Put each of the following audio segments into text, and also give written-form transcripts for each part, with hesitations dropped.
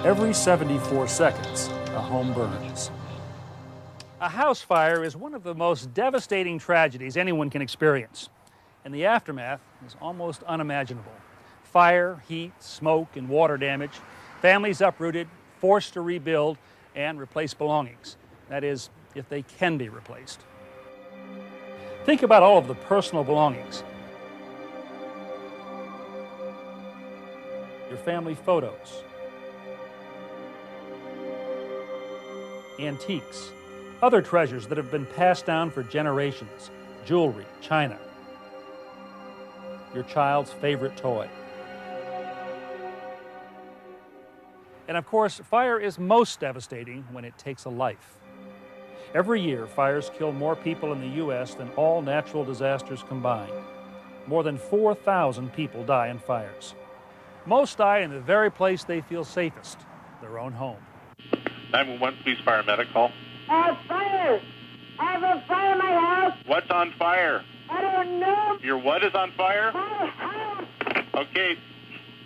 Every 74 seconds, a home burns. A house fire is one of the most devastating tragedies anyone can experience, and the aftermath is almost unimaginable. Fire, heat, smoke, and water damage, families uprooted, forced to rebuild and replace belongings. That is, if they can be replaced. Think about all of the personal belongings. Your family photos, antiques, other treasures that have been passed down for generations, jewelry, china, your child's favorite toy. And of course, fire is most devastating when it takes a life. Every year, fires kill more people in the U.S. than all natural disasters combined. More than 4,000 people die in fires. Most die in the very place they feel safest, their own home. 911, please, paramedic call. Fire! I have a fire in my house. What's on fire? I don't know. Your what is on fire? My house. Okay,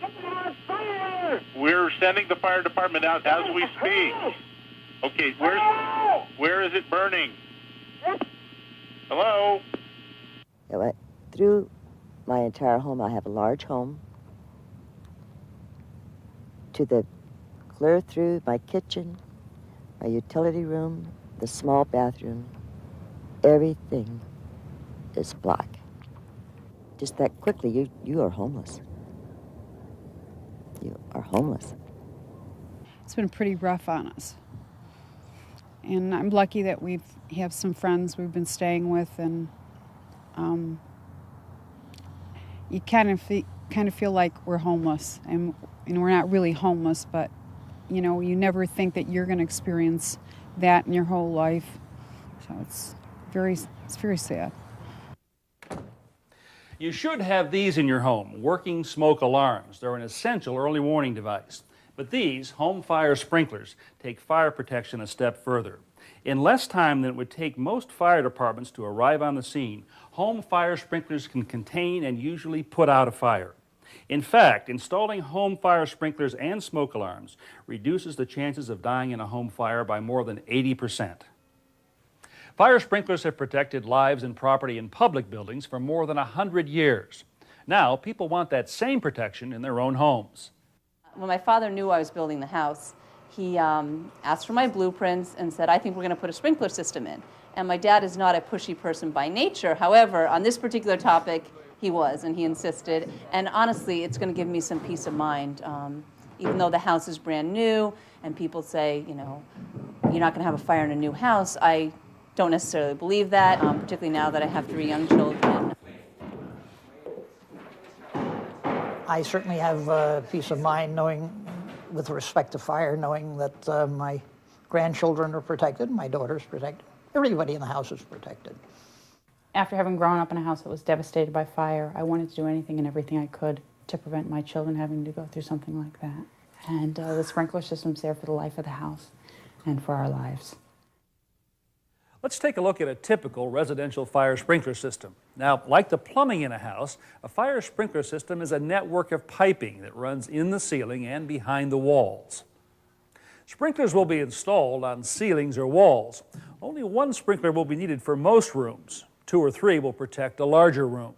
Get the house fire. we're sending the fire department out as we speak. Okay, where is it burning? Hello? I went through my entire home. I have a large home. Clear through my kitchen, my utility room, the small bathroom. Everything is black. Just that quickly, you are homeless. You are homeless. It's been pretty rough on us. And I'm lucky that we have some friends we've been staying with, and you kind of feel like we're homeless, and we're not really homeless, but you never think that you're going to experience that in your whole life. So it's very sad. You should have these in your home, working smoke alarms. They're an essential early warning device. But these home fire sprinklers take fire protection a step further. In less time than it would take most fire departments to arrive on the scene, home fire sprinklers can contain and usually put out a fire. In fact, installing home fire sprinklers and smoke alarms reduces the chances of dying in a home fire by more than 80%. Fire sprinklers have protected lives and property in public buildings for more than 100 years. Now, people want that same protection in their own homes. When my father knew I was building the house, he asked for my blueprints and said, I think we're going to put a sprinkler system in. And my dad is not a pushy person by nature. However, on this particular topic, he was, and he insisted. And honestly, it's going to give me some peace of mind. Even though the house is brand new, and people say, you're not going to have a fire in a new house, I don't necessarily believe that, particularly now that I have 3 young children. I certainly have peace of mind knowing, with respect to fire, knowing that my grandchildren are protected, my daughter's protected, everybody in the house is protected. After having grown up in a house that was devastated by fire, I wanted to do anything and everything I could to prevent my children having to go through something like that. And the sprinkler system's there for the life of the house and for our lives. Let's take a look at a typical residential fire sprinkler system. Now, like the plumbing in a house, a fire sprinkler system is a network of piping that runs in the ceiling and behind the walls. Sprinklers will be installed on ceilings or walls. Only one sprinkler will be needed for most rooms. 2 or 3 will protect a larger room.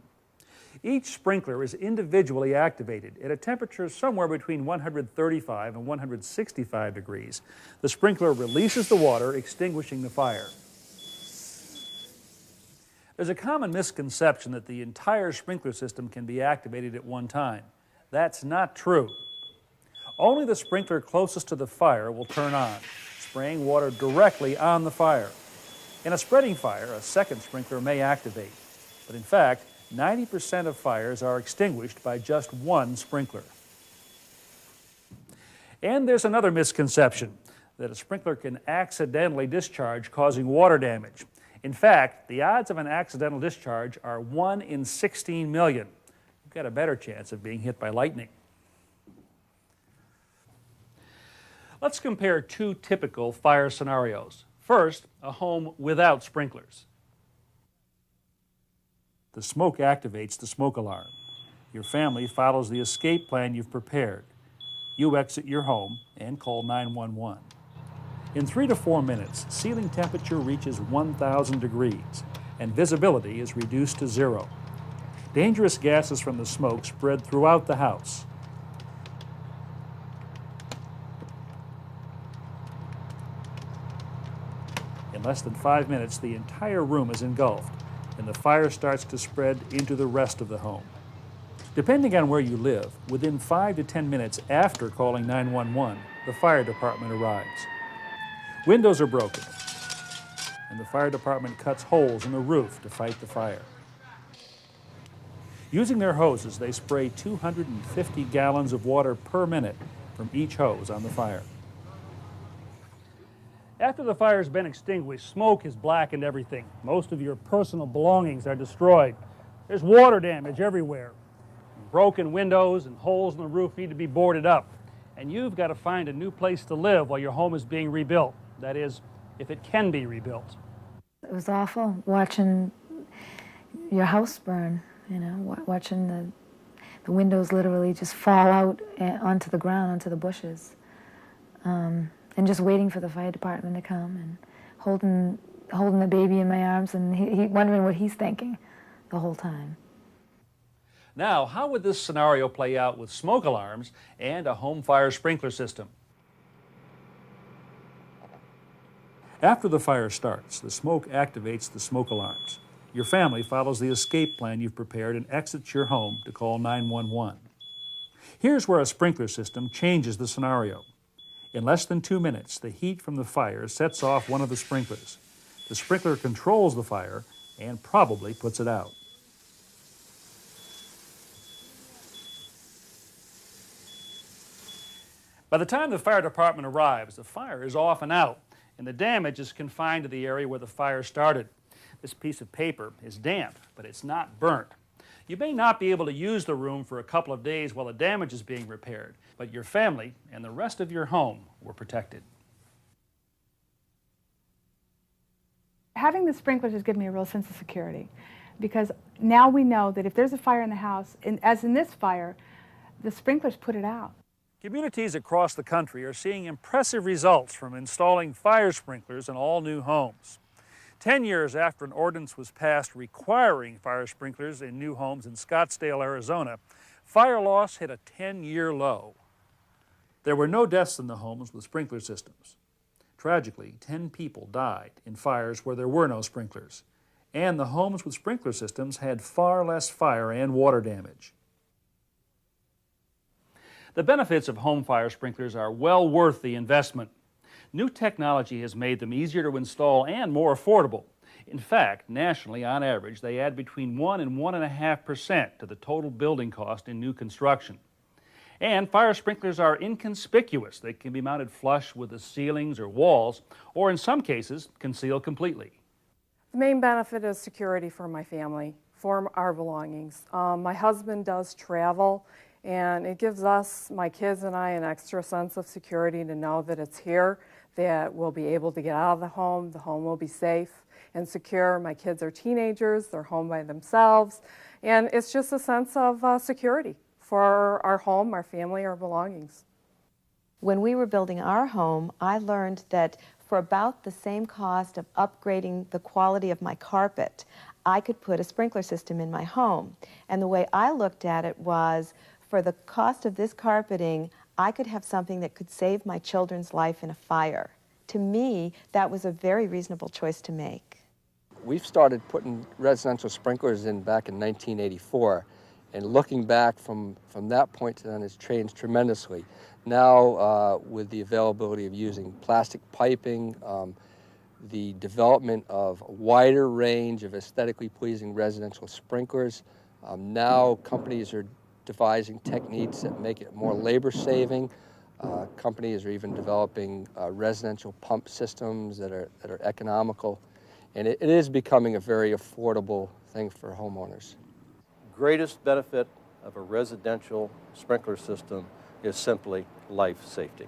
Each sprinkler is individually activated at a temperature somewhere between 135 and 165 degrees. The sprinkler releases the water, extinguishing the fire. There's a common misconception that the entire sprinkler system can be activated at one time. That's not true. Only the sprinkler closest to the fire will turn on, spraying water directly on the fire. In a spreading fire, a second sprinkler may activate, but in fact, 90% of fires are extinguished by just one sprinkler. And there's another misconception, that a sprinkler can accidentally discharge, causing water damage. In fact, the odds of an accidental discharge are 1 in 16 million. You've got a better chance of being hit by lightning. Let's compare 2 typical fire scenarios. First, a home without sprinklers. The smoke activates the smoke alarm. Your family follows the escape plan you've prepared. You exit your home and call 911. In 3 to 4 minutes, ceiling temperature reaches 1,000 degrees and visibility is reduced to 0. Dangerous gases from the smoke spread throughout the house. In less than 5 minutes, the entire room is engulfed, and the fire starts to spread into the rest of the home. Depending on where you live, within 5 to 10 minutes after calling 911, the fire department arrives. Windows are broken, and the fire department cuts holes in the roof to fight the fire. Using their hoses, they spray 250 gallons of water per minute from each hose on the fire. After the fire has been extinguished, smoke has blackened everything. Most of your personal belongings are destroyed. There's water damage everywhere. Broken windows and holes in the roof need to be boarded up. And you've got to find a new place to live while your home is being rebuilt. That is, if it can be rebuilt. It was awful watching your house burn, you know, watching the windows literally just fall out onto the ground, onto the bushes. And just waiting for the fire department to come and holding the baby in my arms and he wondering what he's thinking the whole time. Now, how would this scenario play out with smoke alarms and a home fire sprinkler system? After the fire starts, the smoke activates the smoke alarms. Your family follows the escape plan you've prepared and exits your home to call 911. Here's where a sprinkler system changes the scenario. In less than 2 minutes, the heat from the fire sets off one of the sprinklers. The sprinkler controls the fire and probably puts it out. By the time the fire department arrives, the fire is off and out, and the damage is confined to the area where the fire started. This piece of paper is damp, but it's not burnt. You may not be able to use the room for a couple of days while the damage is being repaired, but your family and the rest of your home were protected. Having the sprinklers has given me a real sense of security, because now we know that if there's a fire in the house, as in this fire, the sprinklers put it out. Communities across the country are seeing impressive results from installing fire sprinklers in all new homes. 10 years after an ordinance was passed requiring fire sprinklers in new homes in Scottsdale, Arizona, fire loss hit a 10-year low. There were no deaths in the homes with sprinkler systems. Tragically, 10 people died in fires where there were no sprinklers, and the homes with sprinkler systems had far less fire and water damage. The benefits of home fire sprinklers are well worth the investment. New technology has made them easier to install and more affordable. In fact, nationally, on average, they add between 1 and 1.5% to the total building cost in new construction. And fire sprinklers are inconspicuous. They can be mounted flush with the ceilings or walls, or in some cases, concealed completely. The main benefit is security for my family, for our belongings. My husband does travel, and it gives us, my kids and I, an extra sense of security to know that it's here, that we'll be able to get out of the home will be safe and secure. My kids are teenagers, they're home by themselves, and it's just a sense of security for our home, our family, our belongings. When we were building our home, I learned that for about the same cost of upgrading the quality of my carpet, I could put a sprinkler system in my home. And the way I looked at it was, for the cost of this carpeting, I could have something that could save my children's life in a fire. To me, that was a very reasonable choice to make. We've started putting residential sprinklers in back in 1984, and looking back from that point to then has changed tremendously. Now, with the availability of using plastic piping, the development of a wider range of aesthetically pleasing residential sprinklers, now companies are devising techniques that make it more labor-saving. Companies are even developing residential pump systems that are economical, and it is becoming a very affordable thing for homeowners. Greatest benefit of a residential sprinkler system is simply life safety.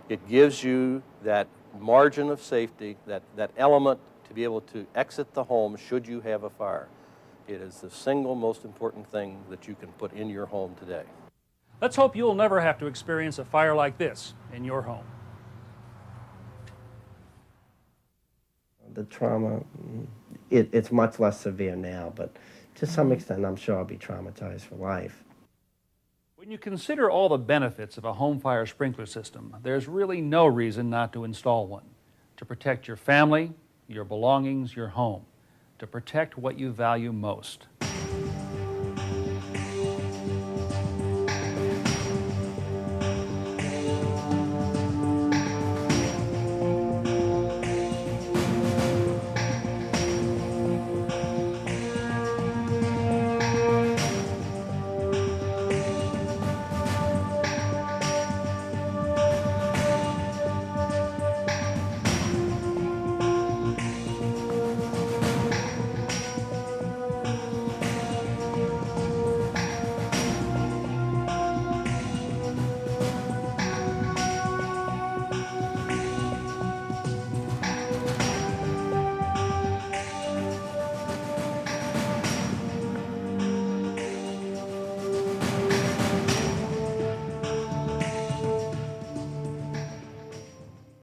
It gives you that margin of safety, that element to be able to exit the home should you have a fire. It is the single most important thing that you can put in your home today. Let's hope you'll never have to experience a fire like this in your home. The trauma, it's much less severe now, but to some extent, I'm sure I'll be traumatized for life. When you consider all the benefits of a home fire sprinkler system, there's really no reason not to install one. To protect your family, your belongings, your home. To protect what you value most.